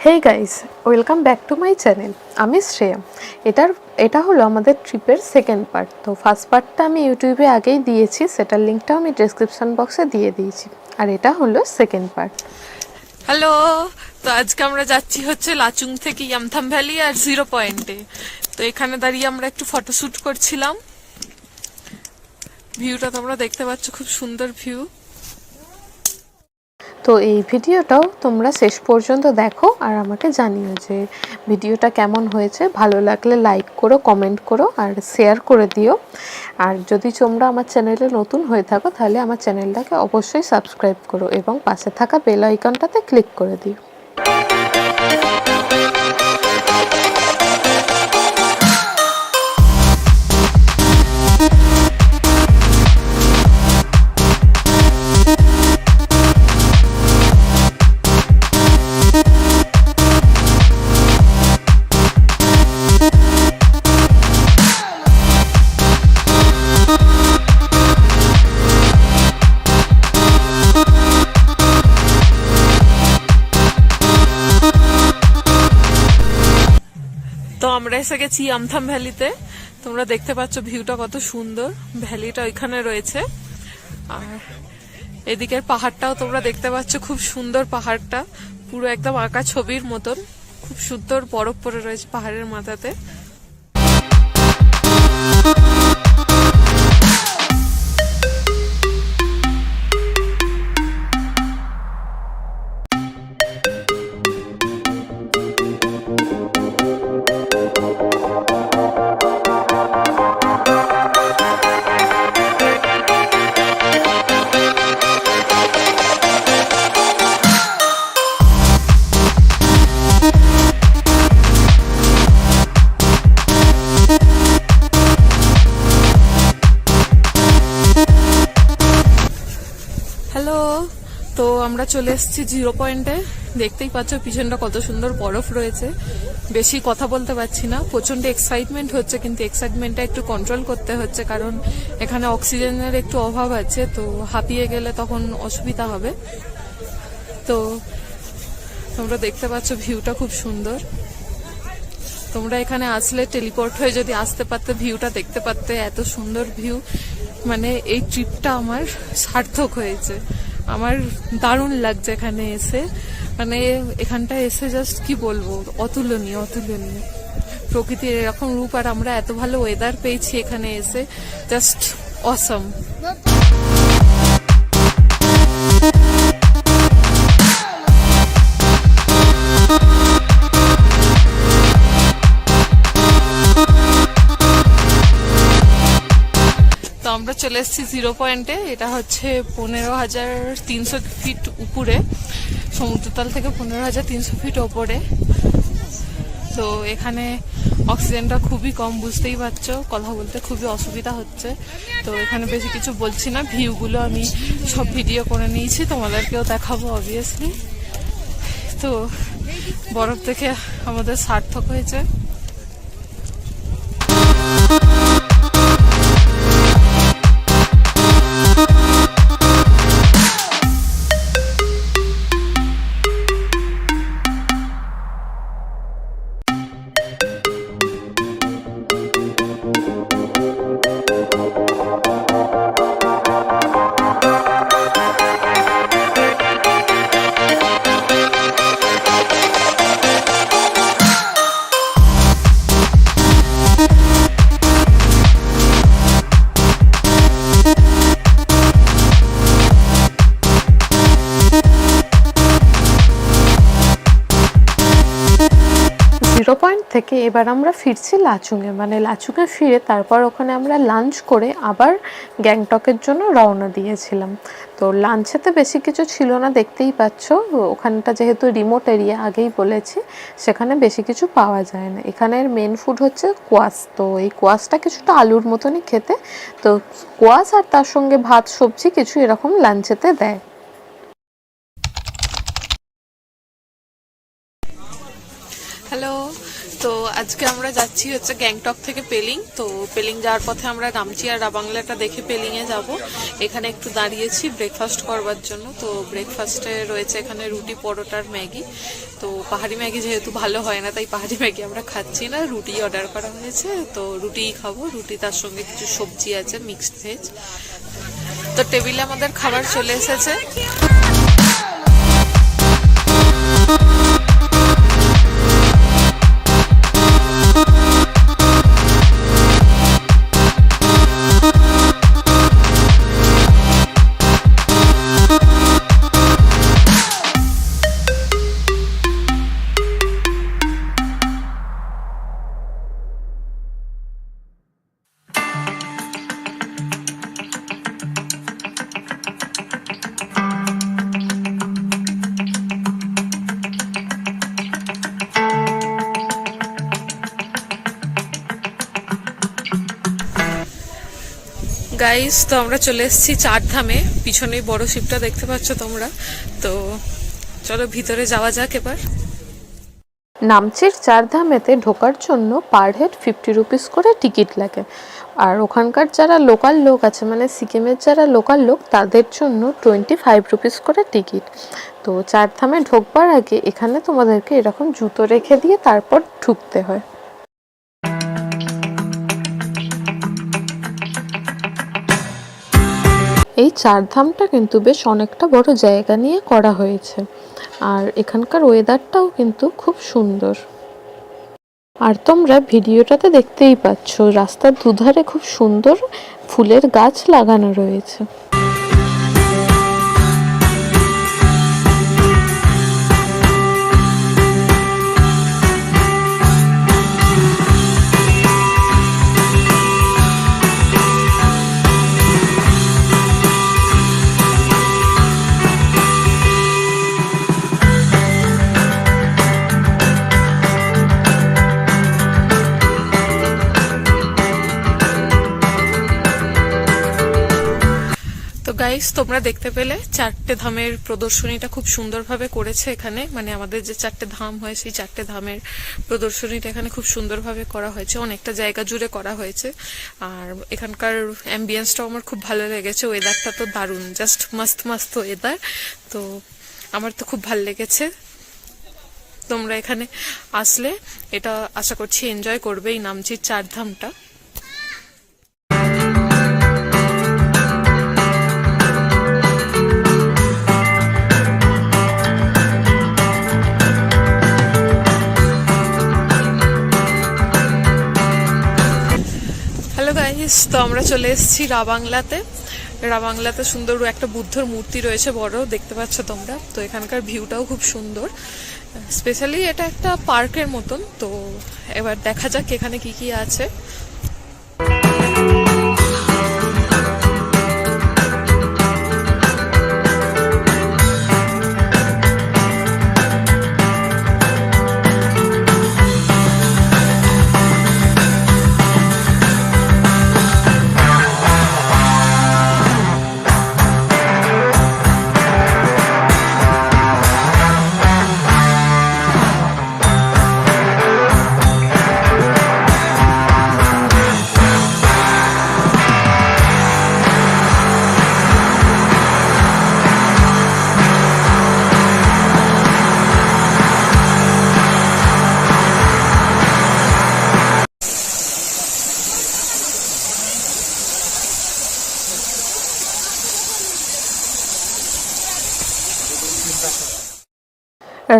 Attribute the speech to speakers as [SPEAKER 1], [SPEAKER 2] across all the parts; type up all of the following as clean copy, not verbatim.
[SPEAKER 1] Hey guys, welcome back to my channel. আমি শ্রেয়া। এটা হলো আমাদের ট্রিপের সেকেন্ড পার্ট। তো ফার্স্ট পার্টটা আমি ইউটিউবে আগেই দিয়েছি, সেটার লিঙ্কটাও আমি ডেসক্রিপশন বক্সে দিয়ে দিয়েছি। আর এটা হলো সেকেন্ড পার্ট।
[SPEAKER 2] হ্যালো, তো আজকে আমরা যাচ্ছি হচ্ছে লাচুং থেকে ইয়ামথাম ভ্যালি আর 0 পয়েন্টে। তো এখানে দাঁড়িয়ে আমরা একটু ফটোশুট করছিলাম। ভিউটা তোমরা দেখতে পাচ্ছ, খুব সুন্দর ভিউ।
[SPEAKER 1] তো এই ভিডিওটাও তোমরা শেষ পর্যন্ত দেখো আর আমাকে জানিও যে ভিডিওটা কেমন হয়েছে। ভালো লাগলে লাইক করো, কমেন্ট করো আর শেয়ার করে দিও। আর যদি তোমরা আমার চ্যানেলে নতুন হয়ে থাকো তাহলে আমার চ্যানেলটাকে অবশ্যই সাবস্ক্রাইব করো এবং পাশে থাকা বেল আইকনটাতে ক্লিক করে দিও।
[SPEAKER 2] তো আমরা এসে গেছি ইয়ামথাম ভ্যালিতে। তোমরা দেখতে পাচ্ছ ভিউটা কত সুন্দর। ভ্যালিটা ওইখানে রয়েছে আর এদিকের পাহাড়টাও তোমরা দেখতে পাচ্ছ, খুব সুন্দর পাহাড়টা, পুরো একদম আঁকা ছবির মতন। খুব সুন্দর বরফ পড়ে রয়েছে পাহাড়ের মাথাতে। হ্যালো, তো আমরা চলে এসেছি 0 পয়েন্টে। দেখতেই পাচ্ছ পিছনটা কত সুন্দর বরফ রয়েছে। বেশি কথা বলতে পারছি না, প্রচন্ড এক্সাইটমেন্ট হচ্ছে, কিন্তু এক্সাইটমেন্টটা একটু কন্ট্রোল করতে হচ্ছে কারণ এখানে অক্সিজেনের একটু অভাব আছে। তো হাঁপিয়ে গেলে তখন অসুবিধা হবে। তো তোমরা দেখতে পাচ্ছ ভিউটা খুব সুন্দর। তোমরা এখানে আসলে টেলিপোর্ট হয়ে যদি আসতে পারতে, ভিউটা দেখতে পারতে। এত সুন্দর ভিউ, মানে এই ট্রিপটা আমার সার্থক হয়েছে। আমার দারুণ লাগছে এখানে এসে, মানে এখানটা এসে জাস্ট কি বলবো, অতুলনীয় অতুলনীয় প্রকৃতির এরকম রূপ। আর আমরা এত ভালো ওয়েদার পেয়েছি এখানে এসে, জাস্ট অসম। তো আমরা চলে এসেছি 0 পয়েন্টে। এটা হচ্ছে 15,300 ফিট উপরে, সমুদ্রতল থেকে 15,300 ফিট ওপরে। তো এখানে অক্সিজেনটা খুবই কম, বুঝতেই পারছো, কথা বলতে খুবই অসুবিধা হচ্ছে। তো এখানে বেশি কিছু বলছি না, ভিউগুলো আমি সব ভিডিও করে নিয়েছি, তোমাদেরকেও দেখাবো অবভিয়াসলি। তো বরফ দেখে আমাদের সার্থক হয়েছে।
[SPEAKER 1] পয়েন্ট থেকে এবার আমরা ফিরছি লাচুংয়ে, মানে লাচুংয়ে ফিরে তারপর ওখানে আমরা লাঞ্চ করে আবার গ্যাংটকের জন্য রওনা দিয়েছিলাম। তো লাঞ্চেতে বেশি কিছু ছিল না, দেখতেই পাচ্ছ। ওখানটা যেহেতু রিমোট এরিয়া, আগেই বলেছি, সেখানে বেশি কিছু পাওয়া যায় না। এখানের মেন ফুড হচ্ছে কোয়াশ। তো এই কোয়াশটা কিছুটা আলুর মতনই খেতে। তো কোয়াশ আর তার সঙ্গে ভাত সবজি কিছু এরকম লাঞ্চেতে দেয়।
[SPEAKER 2] হ্যালো, তো আজকে আমরা যাচ্ছি হচ্ছে গ্যাংটক থেকে পেলিং। তো পেলিং যাওয়ার পথে আমরা গামচি আর রাবাংলাটা দেখে পেলিংয়ে যাব। এখানে একটু দাঁড়িয়েছি ব্রেকফাস্ট করবার জন্য। তো ব্রেকফাস্টে রয়েছে এখানে রুটি, পরোটার ম্যাগি। তো পাহাড়ি ম্যাগি যেহেতু ভালো হয় না, তাই পাহাড়ি ম্যাগি আমরা খাচ্ছি না, রুটি অর্ডার করা হয়েছে। তো রুটিই খাবো, রুটি তার সঙ্গে কিছু সবজি আছে, মিক্সড ভেজ। তো টেবিলে আমাদের খাবার চলে এসেছে। গাইস, তো আমরা চলে এসেছি চারধামে। পিছনেই বড় শিপটা দেখতে পাচ্ছ তোমরা। তো চলো ভিতরে যাওয়া যাক এবার।
[SPEAKER 1] নামচির চারধামেতে ঢোকার জন্য পার হেড 50 রুপিস করে টিকিট লাগে। আর ওখানকার যারা লোকাল লোক আছে, মানে সিকিমের যারা লোকাল লোক, তাদের জন্য 25 রুপিস করে টিকিট। তো চারধামে ঢোকবার আগে এখানে তোমাদেরকে এরকম জুতো রেখে দিয়ে তারপর ঢুকতে হয়। এই চারধামটা কিন্তু বেশ অনেকটা বড় জায়গা নিয়ে করা হয়েছে। আর এখানকার ওয়েদারটাও কিন্তু খুব সুন্দর। আর তোমরা ভিডিওটাতে দেখতেই পাচ্ছ, রাস্তার দুধারে খুব সুন্দর ফুলের গাছ লাগানো রয়েছে।
[SPEAKER 2] তো গাইস, তোমরা দেখতে পেলে চারটে ধামের প্রদর্শনীটা খুব সুন্দরভাবে করেছে এখানে। মানে আমাদের যে চারটে ধাম হয়, সেই চারটে ধামের প্রদর্শনীটা এখানে খুব সুন্দরভাবে করা হয়েছে, অনেকটা জায়গা জুড়ে করা হয়েছে। আর এখানকার অ্যাম্বিয়েন্সটাও আমার খুব ভালো লেগেছে। ওয়েদারটা তো দারুণ, জাস্ট মাস্ত মাস্ত ওয়েদার। তো আমার তো খুব ভালো লেগেছে। তোমরা এখানে আসলে এটা আশা করছি এনজয় করবে, এই নামচির চারধামটা। হ্যালো গাইস, তো আমরা চলে এসেছি রাবাংলাতে। রাবাংলাতে সুন্দর একটা বুদ্ধর মূর্তি রয়েছে, বড়, দেখতে পাচ্ছ তোমরা। তো এখানকার ভিউটাও খুব সুন্দর। স্পেশালি এটা একটা পার্কের মতন। তো এবার দেখা যাক এখানে কি কি আছে।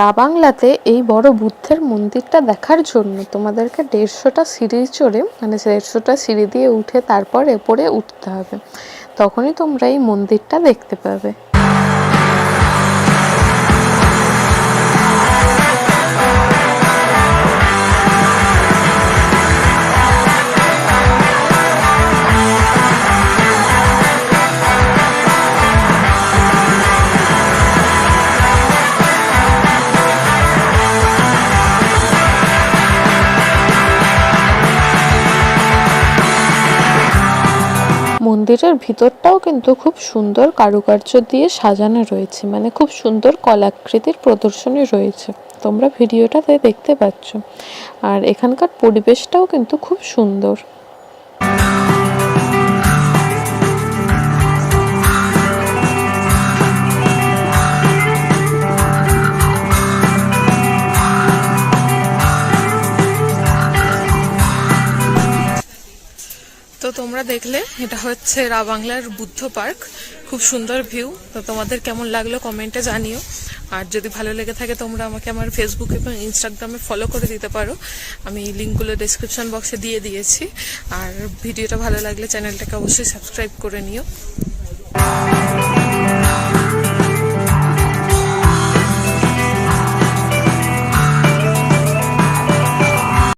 [SPEAKER 1] রাবাংলাতে এই বড় বুদ্ধের মন্দিরটা দেখার জন্য তোমাদেরকে 150টা সিঁড়ি চড়ে, মানে 150টা সিঁড়ি দিয়ে উঠে তারপর এরপরে উঠতে হবে, তখনই তোমরা এই মন্দিরটা দেখতে পাবে। মন্দিরের ভিতরটাও কিন্তু খুব সুন্দর কারুকার্য দিয়ে সাজানো রয়েছে, মানে খুব সুন্দর কলাকৃতির প্রদর্শনী রয়েছে। তোমরা ভিডিওটাতে দেখতে পাচ্ছ। আর এখানকার পরিবেশটাও কিন্তু খুব সুন্দর।
[SPEAKER 2] তো তোমরা দেখলে এটা হচ্ছে বাংলার বুদ্ধ পার্ক, খুব সুন্দর ভিউ। তো তোমাদের কেমন লাগলো কমেন্টে জানিও। আর যদি ভালো লেগে থাকে তোমরা আমাকে আমার ফেসবুক এবং ইনস্টাগ্রামে ফলো করে দিতে পারো, আমি লিঙ্কগুলো ডেসক্রিপশন বক্সে দিয়ে দিয়েছি। আর ভিডিওটা ভালো লাগলে চ্যানেলটাকে অবশ্যই সাবস্ক্রাইব করে নিও।